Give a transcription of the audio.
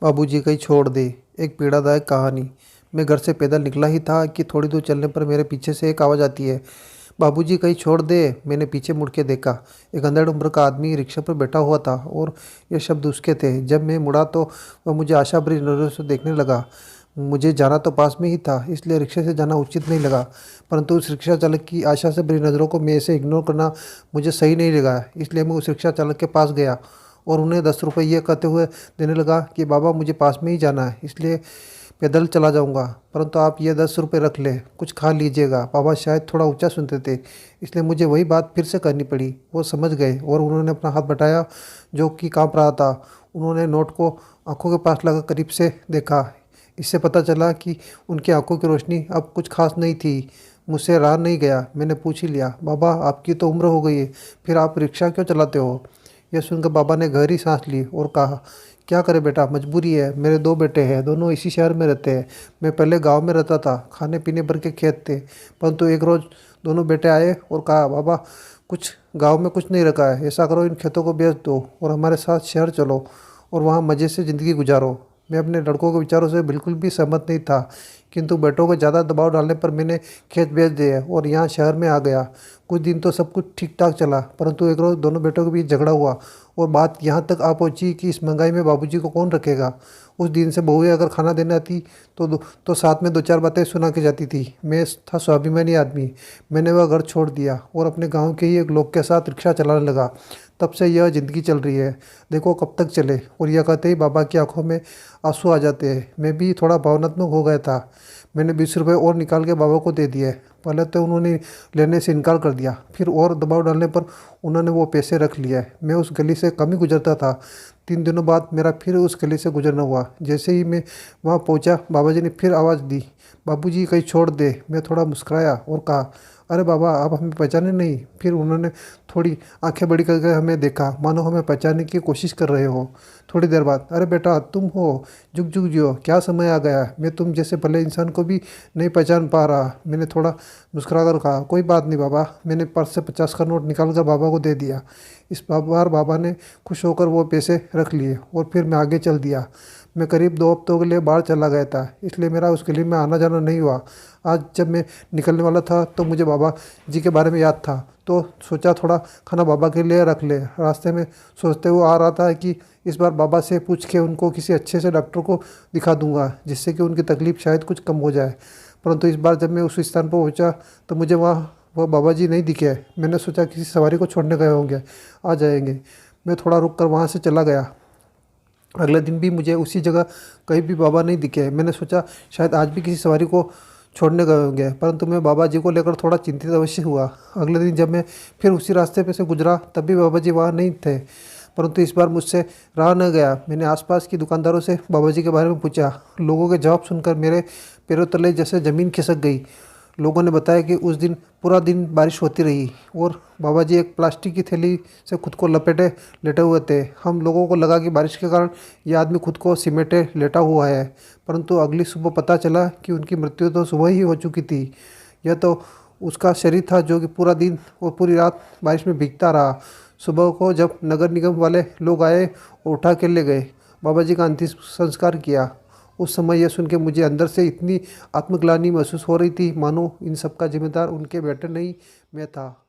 बाबूजी कहीं छोड़ दे। एक पीड़ादायक कहानी। मैं घर से पैदल निकला ही था कि थोड़ी दूर चलने पर मेरे पीछे से एक आवाज़ आती है, बाबूजी कहीं छोड़ दे। मैंने पीछे मुड़ के देखा। एक अंधेड़ उम्र का आदमी रिक्शा पर बैठा हुआ था और ये शब्द उसके थे। जब मैं मुड़ा तो वह मुझे आशा भरी नज़रों से देखने लगा। मुझे जाना तो पास में ही था, इसलिए रिक्शे से जाना उचित नहीं लगा, परंतु उस रिक्शा चालक की आशा से भरी नज़रों को मैं ऐसे इग्नोर करना मुझे सही नहीं लगा। इसलिए मैं उस रिक्शा चालक के पास गया और उन्हें 10 रुपये ये कहते हुए देने लगा कि बाबा मुझे पास में ही जाना है, इसलिए पैदल चला जाऊंगा, परंतु आप ये 10 रुपये रख लें, कुछ खा लीजिएगा। बाबा शायद थोड़ा ऊंचा सुनते थे, इसलिए मुझे वही बात फिर से करनी पड़ी। वो समझ गए और उन्होंने अपना हाथ बढ़ाया जो कि कांप रहा था। उन्होंने नोट को आंखों के पास लगा करीब से देखा। इससे पता चला कि उनकी आंखों की रोशनी अब कुछ खास नहीं थी। मुझसे रहा नहीं गया, मैंने पूछ ही लिया, बाबा आपकी तो उम्र हो गई है, फिर आप रिक्शा क्यों चलाते हो? यह सुनकर बाबा ने गहरी सांस ली और कहा, क्या करे बेटा, मजबूरी है। मेरे 2 बेटे हैं, दोनों इसी शहर में रहते हैं। मैं पहले गांव में रहता था, खाने पीने भर के खेत थे, परंतु एक रोज़ दोनों बेटे आए और कहा, बाबा कुछ गांव में कुछ नहीं रखा है, ऐसा करो इन खेतों को बेच दो और हमारे साथ शहर चलो और वहाँ मज़े से ज़िंदगी गुजारो। मैं अपने लड़कों के विचारों से बिल्कुल भी सहमत नहीं था, किंतु बेटों को ज़्यादा दबाव डालने पर मैंने खेत बेच दिए और यहाँ शहर में आ गया। कुछ दिन तो सब कुछ ठीक ठाक चला, परंतु एक रोज़ दोनों बेटों के बीच झगड़ा हुआ और बात यहाँ तक आ पहुँची कि इस महंगाई में बाबूजी को कौन रखेगा। उस दिन से बहुएं अगर खाना देने आती तो साथ में 2-4 बातें सुना के जाती थी। मैं था स्वाभिमानी आदमी। मैंने वह घर छोड़ दिया और अपने गाँव के ही एक लोग के साथ रिक्शा चलाने लगा। तब से यह ज़िंदगी चल रही है, देखो कब तक चले। और यह कहते ही बाबा की आंखों में आंसू आ जाते हैं। मैं भी थोड़ा भावनात्मक हो गया था। मैंने 20 रुपये और निकाल के बाबा को दे दिए। पहले तो उन्होंने लेने से इनकार कर दिया, फिर और दबाव डालने पर उन्होंने वो पैसे रख लिए। मैं उस गली से कम ही गुजरता था। 3 दिनों बाद मेरा फिर उस गली से गुजरना हुआ। जैसे ही मैं वहाँ पहुँचा, बाबा जी ने फिर आवाज़ दी, बाबूजी कहीं छोड़ दे। मैं थोड़ा मुस्कुराया और कहा, अरे बाबा आप हमें पहचाने नहीं? फिर उन्होंने थोड़ी आंखें बड़ी करके हमें देखा, मानो हमें पहचानने की कोशिश कर रहे हो। थोड़ी देर बाद, अरे बेटा तुम हो, जुग जुग जियो, क्या समय आ गया, मैं तुम जैसे भले इंसान को भी नहीं पहचान पा रहा। मैंने थोड़ा मुस्कुरा कर कहा, कोई बात नहीं बाबा। मैंने पर्स से 50 का नोट निकाल कर बाबा को दे दिया। इस बार बाबा ने खुश होकर वो पैसे रख लिए और फिर मैं आगे चल दिया। मैं करीब 2 हफ्तों के लिए बाहर चला गया था, इसलिए मेरा उस गली में आना जाना नहीं हुआ। आज जब मैं निकलने वाला था तो मुझे बाबा जी के बारे में याद था, तो सोचा थोड़ा खाना बाबा के लिए रख ले। रास्ते में सोचते हुए आ रहा था कि इस बार बाबा से पूछ के उनको किसी अच्छे से डॉक्टर को दिखा दूंगा, जिससे कि उनकी तकलीफ़ शायद कुछ कम हो जाए। परंतु इस बार जब मैं उस स्थान पर पहुंचा तो मुझे वहाँ वह बाबा जी नहीं दिखे। मैंने सोचा किसी सवारी को छोड़ने गए होंगे, आ जाएंगे। मैं थोड़ा रुक कर वहाँ से चला गया। अगले दिन भी मुझे उसी जगह कहीं भी बाबा नहीं दिखे। मैंने सोचा शायद आज भी किसी सवारी को छोड़ने गए होंगे, परंतु मैं बाबा जी को लेकर थोड़ा चिंतित अवश्य हुआ। अगले दिन जब मैं फिर उसी रास्ते पे से गुजरा तब भी बाबा जी वहाँ नहीं थे, परंतु इस बार मुझसे रहा न गया। मैंने आसपास की दुकानदारों से बाबा जी के बारे में पूछा। लोगों के जवाब सुनकर मेरे पैरों तले जैसे ज़मीन खिसक गई। लोगों ने बताया कि उस दिन पूरा दिन बारिश होती रही और बाबा जी एक प्लास्टिक की थैली से खुद को लपेटे लेटे हुए थे। हम लोगों को लगा कि बारिश के कारण यह आदमी खुद को सिमेटे लेटा हुआ है, परंतु अगली सुबह पता चला कि उनकी मृत्यु तो सुबह ही हो चुकी थी। यह तो उसका शरीर था जो कि पूरा दिन और पूरी रात बारिश में भीगता रहा। सुबह को जब नगर निगम वाले लोग आए और उठा के ले गए, बाबा जी का अंतिम संस्कार किया। उस समय यह सुन के मुझे अंदर से इतनी आत्मग्लानि महसूस हो रही थी, मानो इन सब का जिम्मेदार उनके बेटे नहीं मैं था।